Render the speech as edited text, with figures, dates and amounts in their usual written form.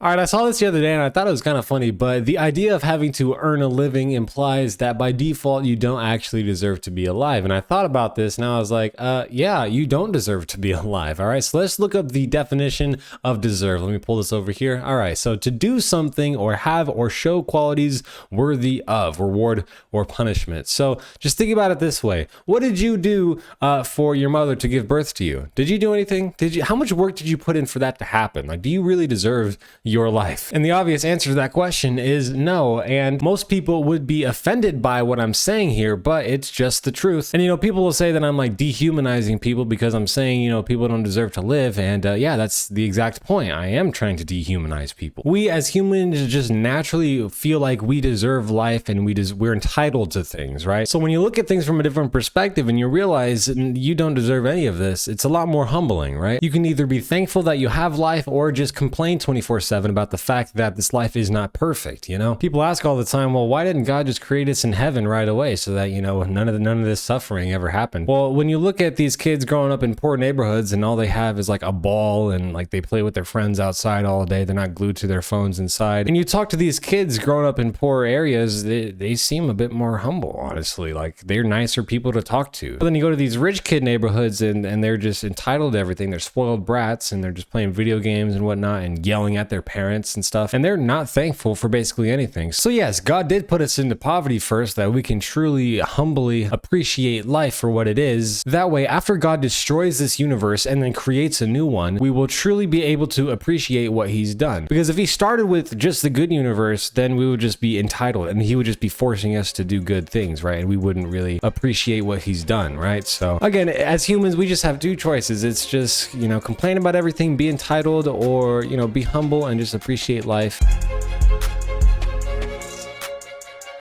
All right, I saw this the other day and I thought it was kind of funny, but the idea of having to earn a living implies that by default you don't actually deserve to be alive. And I thought about this and I was like, yeah, you don't deserve to be alive. All right, so let's look up the definition of deserve. Let me pull this over here. All right, so to do something or have or show qualities worthy of reward or punishment. So just think about it this way. What did you do for your mother to give birth to you? Did you do anything? How much work did you put in for that to happen? Like, do you really deserve your life? And the obvious answer to that question is no. And most people would be offended by what I'm saying here, but it's just the truth. And people will say that I'm like dehumanizing people because I'm saying, people don't deserve to live. And yeah, that's the exact point. I am trying to dehumanize people. We as humans just naturally feel like we deserve life and we're entitled to things, right? So when you look at things from a different perspective and you realize you don't deserve any of this, it's a lot more humbling, right? You can either be thankful that you have life or just complain 24/7 about the fact that this life is not perfect. People ask all the time, well, why didn't God just create us in heaven right away so that none of this suffering ever happened? Well, when you look at these kids growing up in poor neighborhoods and all they have is like a ball and like they play with their friends outside all day, they're not glued to their phones inside, and you talk to these kids growing up in poor areas, they seem a bit more humble, honestly. Like, they're nicer people to talk to. But then you go to these rich kid neighborhoods and they're just entitled to everything. They're spoiled brats and they're just playing video games and whatnot and yelling at their parents and stuff, and they're not thankful for basically anything. So yes, God did put us into poverty first that we can truly humbly appreciate life for what it is. That way, after God destroys this universe and then creates a new one, we will truly be able to appreciate what he's done. Because if he started with just the good universe, then we would just be entitled and he would just be forcing us to do good things, right? And we wouldn't really appreciate what he's done, right? So again, as humans, we just have two choices. It's just, complain about everything, be entitled, or, be humble and just appreciate life.